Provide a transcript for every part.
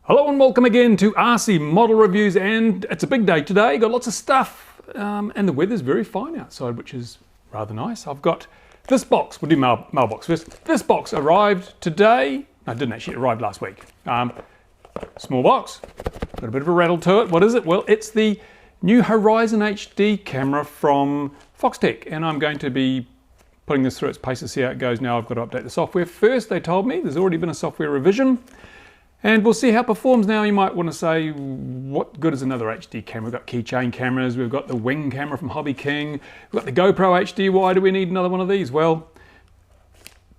Hello and welcome again to RC Model Reviews, and it's a big day today. Got lots of stuff and the weather's very fine outside, which is rather nice. I've got this box. We'll do mailbox first. This box arrived today. No, it didn't actually, it arrived last week. Small box, got a bit of a rattle to it. What is it? Well, it's the new Horyzon HD camera from Foxtech, and I'm going to be putting this through its paces, see how it goes. Now I've got to update the software first. They told me there's already been a software revision. And we'll see how it performs. Now you might want to say, what good is another HD camera? We've got keychain cameras, we've got the Wing camera from Hobby King, we've got the GoPro HD, why do we need another one of these? Well,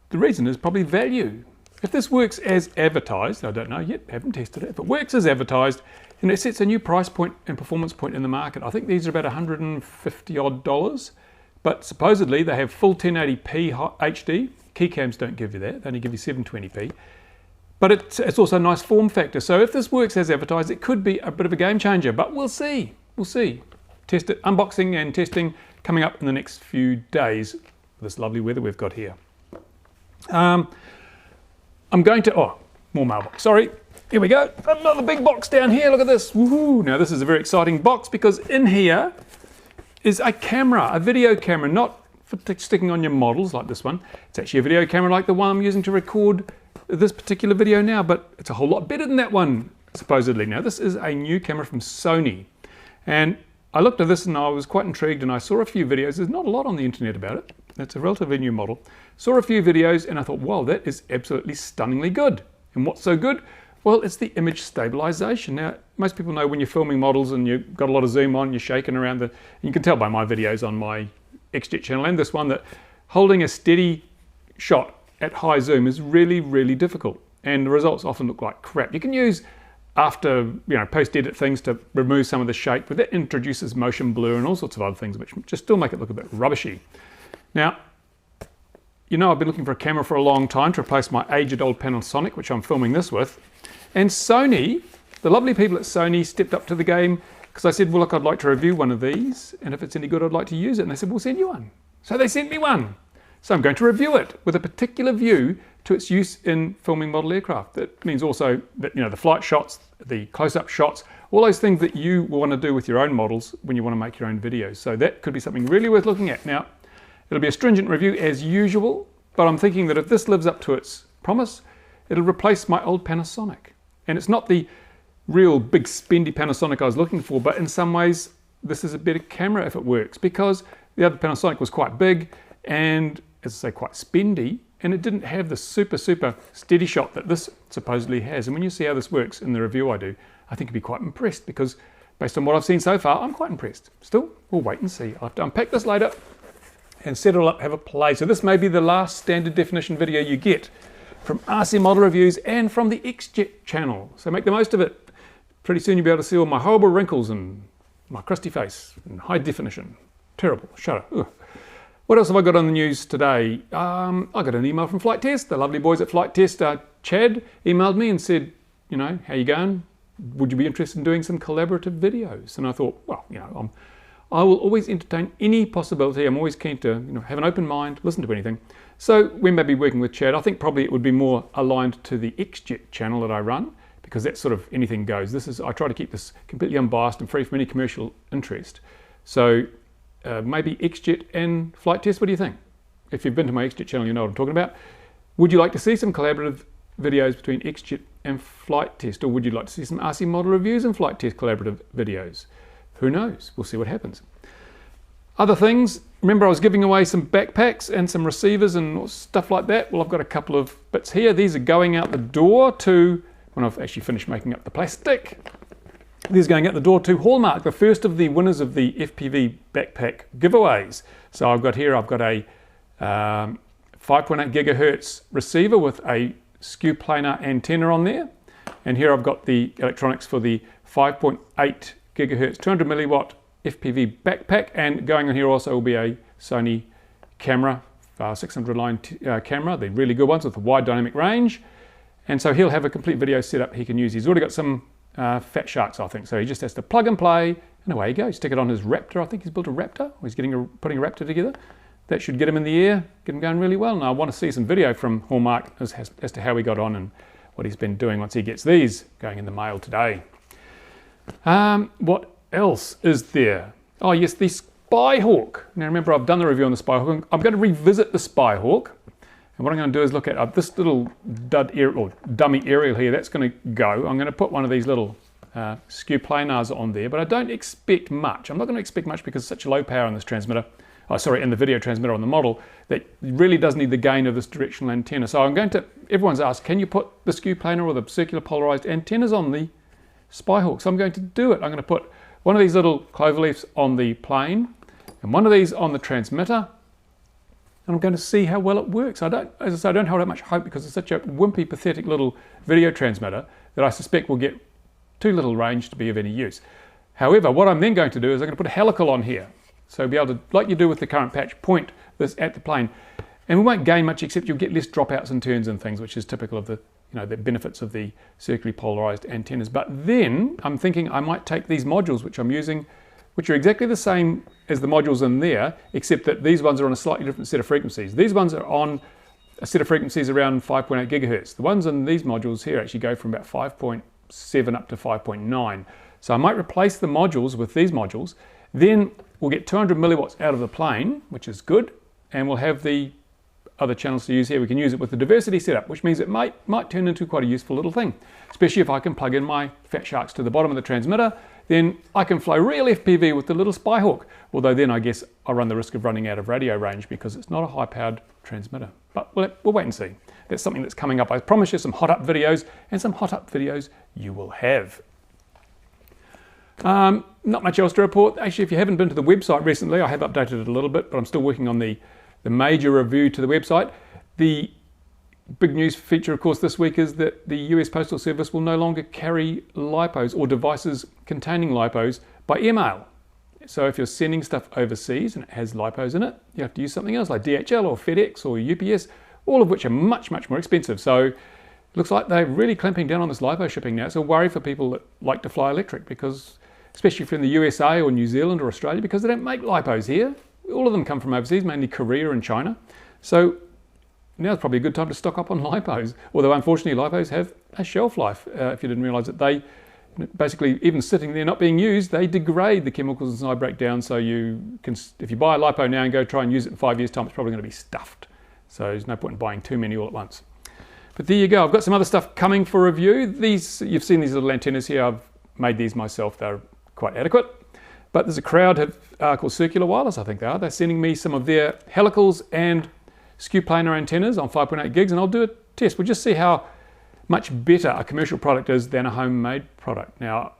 the reason is probably value. If this works as advertised, I don't know yet, haven't tested it, if it works as advertised, and it sets a new price point and performance point in the market. I think these are about $150 odd, but supposedly they have full 1080p HD. Keycams don't give you that, they only give you 720p. But it's also a nice form factor. So if this works as advertised, it could be a bit of a game changer, but we'll see. We'll see. Test it, unboxing and testing coming up in the next few days with this lovely weather we've got here. I'm going to, more mailbox, sorry. Here we go, another big box down here, look at this. Woohoo! Now this is a very exciting box because in here is a camera, a video camera, not for sticking on your models like this one. It's actually a video camera like the one I'm using to record this particular video now, but it's a whole lot better than that one, supposedly. Now this is a new camera from Sony, and I looked at this and I was quite intrigued, and I saw a few videos. There's not a lot on the internet about it. It's a relatively new model. Saw a few videos and I thought, wow, that is absolutely stunningly good. And what's so good? Well, it's the image stabilization. Now, most people know when you're filming models and you've got a lot of zoom on, you're shaking around and you can tell by my videos on my XJet channel and this one that holding a steady shot at high zoom is really, really difficult, and the results often look like crap. You can use after, post-edit things to remove some of the shake, but that introduces motion blur and all sorts of other things which just still make it look a bit rubbishy. Now, I've been looking for a camera for a long time to replace my aged old Panasonic, which I'm filming this with, and Sony, the lovely people at Sony, stepped up to the game because I said, well, look, I'd like to review one of these, and if it's any good, I'd like to use it. And they said, we'll send you one. So they sent me one. So I'm going to review it with a particular view to its use in filming model aircraft. That means also that, the flight shots, the close-up shots, all those things that you will want to do with your own models when you want to make your own videos. So that could be something really worth looking at. Now, it'll be a stringent review as usual, but I'm thinking that if this lives up to its promise, it'll replace my old Panasonic. And it's not the real big spendy Panasonic I was looking for, but in some ways, this is a better camera if it works, because the other Panasonic was quite big and, as I say, quite spendy, and it didn't have the super steady shot that this supposedly has. And when you see how this works in the review I do, I think you'll be quite impressed, because based on what I've seen so far, I'm quite impressed. Still, we'll wait and see. I'll have to unpack this later and set it all up, have a play. So this may be the last standard definition video you get from RC Model Reviews and from the XJet channel. So make the most of it. Pretty soon you'll be able to see all my horrible wrinkles and my crusty face in high definition. Terrible. Shut up. Ugh. What else have I got on the news today? I got an email from FliteTest. The lovely boys at FliteTest, Chad, emailed me and said, how you going? Would you be interested in doing some collaborative videos? And I thought, well, I will always entertain any possibility. I'm always keen to, have an open mind, listen to anything. So we may be working with Chad. I think probably it would be more aligned to the XJet channel that I run, because that's sort of anything goes. I try to keep this completely unbiased and free from any commercial interest. So maybe XJet and FliteTest, what do you think? If you've been to my XJet channel, you know what I'm talking about. Would you like to see some collaborative videos between XJet and FliteTest, or would you like to see some RC Model Reviews and FliteTest collaborative videos? Who knows? We'll see what happens. Other things, remember I was giving away some backpacks and some receivers and stuff like that. Well, I've got a couple of bits here. These are going out the door to, when I've actually finished making up the plastic, these are going out the door to Hallmark, the first of the winners of the FPV backpack giveaways. So I've got a 5.8 gigahertz receiver with a skew planar antenna on there. And here I've got the electronics for the 5.8 gigahertz 200 milliwatt FPV backpack. And going on here also will be a Sony camera, 600 line camera, the really good ones with a wide dynamic range. And so he'll have a complete video setup he can use. He's already got some fat sharks, I think. So he just has to plug and play, and away he goes. Stick it on his Raptor. I think he's built a Raptor. He's putting a Raptor together. That should get him in the air, get him going really well. And I want to see some video from Hallmark as to how he got on and what he's been doing once he gets these going in the mail today. What else is there? Oh yes, the Spyhawk. Now remember, I've done the review on the Spyhawk. I'm going to revisit the Spyhawk. And what I'm going to do is look at this little dummy aerial here. That's going to go. I'm going to put one of these little skew planars on there, but I don't expect much. I'm not going to expect much because it's such low power in this transmitter. Oh, sorry, in the video transmitter on the model, that really does need the gain of this directional antenna. So I'm going to, everyone's asked, can you put the skew planar or the circular polarized antennas on the Spyhawk? So I'm going to do it. I'm going to put one of these little cloverleafs on the plane and one of these on the transmitter. And I'm going to see how well it works. As I say, I don't hold out much hope because it's such a wimpy, pathetic little video transmitter that I suspect will get too little range to be of any use. However, what I'm then going to do is I'm going to put a helical on here. So be able to, like you do with the current patch, point this at the plane. And we won't gain much except you'll get less dropouts and turns and things, which is typical of the, the benefits of the circularly polarized antennas. But then I'm thinking I might take these modules which I'm using, which are exactly the same as the modules in there, except that these ones are on a slightly different set of frequencies. These ones are on a set of frequencies around 5.8 gigahertz. The ones in these modules here actually go from about 5.7 up to 5.9. So I might replace the modules with these modules. Then we'll get 200 milliwatts out of the plane, which is good, and we'll have the other channels to use here. We can use it with the diversity setup, which means it might turn into quite a useful little thing, especially if I can plug in my fat sharks to the bottom of the transmitter. Then I can fly real FPV with the little Spyhawk, although then I guess I run the risk of running out of radio range because it's not a high-powered transmitter. But we'll wait and see. That's something that's coming up. I promise you some hot up videos, and some hot up videos you will have. Not much else to report. Actually, if you haven't been to the website recently, I have updated it a little bit, but I'm still working on the major review to the website. The big news feature, of course, this week is that the US Postal Service will no longer carry LiPos or devices containing LiPos by email. So if you're sending stuff overseas and it has LiPos in it, you have to use something else like DHL or FedEx or UPS, all of which are much, much more expensive. So it looks like they're really clamping down on this LiPo shipping now. It's a worry for people that like to fly electric, because especially if you're in the USA or New Zealand or Australia, because they don't make LiPos here. All of them come from overseas, mainly Korea and China. So now's probably a good time to stock up on LiPos, although unfortunately LiPos have a shelf life. If you didn't realise that, they basically, even sitting there not being used, they degrade, the chemicals inside break down, so you can, if you buy a LiPo now and go try and use it in 5 years' time, it's probably going to be stuffed. So there's no point in buying too many all at once. But there you go. I've got some other stuff coming for review. These, you've seen these little antennas here. I've made these myself. They're quite adequate. But there's a crowd called Circular Wireless, I think they are. They're sending me some of their helicals and skew planar antennas on 5.8 gigs, and I'll do a test. We'll just see how much better a commercial product is than a homemade product. Now,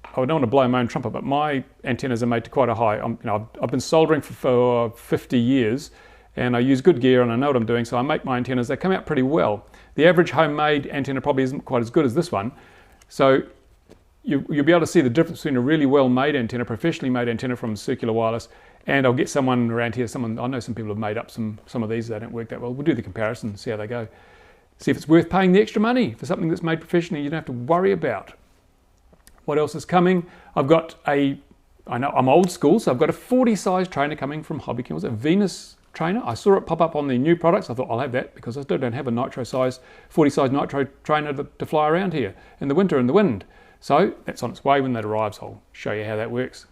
I don't want to blow my own trumpet, but my antennas are made to quite a high. I've been soldering for 50 years, and I use good gear and I know what I'm doing, so I make my antennas. They come out pretty well. The average homemade antenna probably isn't quite as good as this one. So you'll be able to see the difference between a really well-made antenna, professionally made antenna from Circular Wireless, and I'll get someone around here, I know some people have made up some of these. They don't work that well. We'll do the comparison and see how they go. See if it's worth paying the extra money for something that's made professionally you don't have to worry about. What else is coming? I know I'm old school, so I've got a 40 size trainer coming from Hobby Chemicals, a Venus trainer. I saw it pop up on the new products. I thought I'll have that because I still don't have a nitro size, 40 size nitro trainer to fly around here in the winter in the wind. So that's on its way. When that arrives, I'll show you how that works.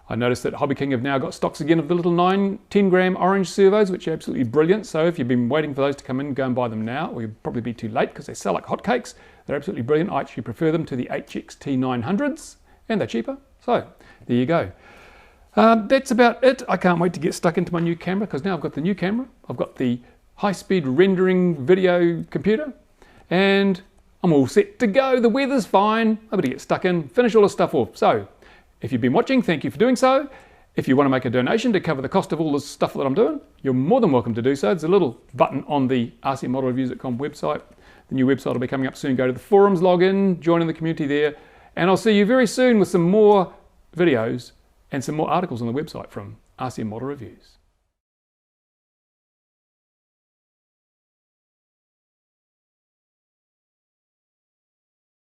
I noticed that Hobby King have now got stocks again of the little 10 gram orange servos, which are absolutely brilliant. So if you've been waiting for those to come in, go and buy them now, or you'll probably be too late because they sell like hotcakes. They're absolutely brilliant. I actually prefer them to the HXT 900s, and they're cheaper. So there you go. That's about it. I can't wait to get stuck into my new camera, because now I've got the new camera. I've got the high-speed rendering video computer, and I'm all set to go. The weather's fine. I'm going to get stuck in, finish all this stuff off. So if you've been watching, thank you for doing so. If you want to make a donation to cover the cost of all this stuff that I'm doing, you're more than welcome to do so. There's a little button on the RCModelReviews.com website. The new website will be coming up soon. Go to the forums, log in, join in the community there, and I'll see you very soon with some more videos and some more articles on the website from RC Model Reviews.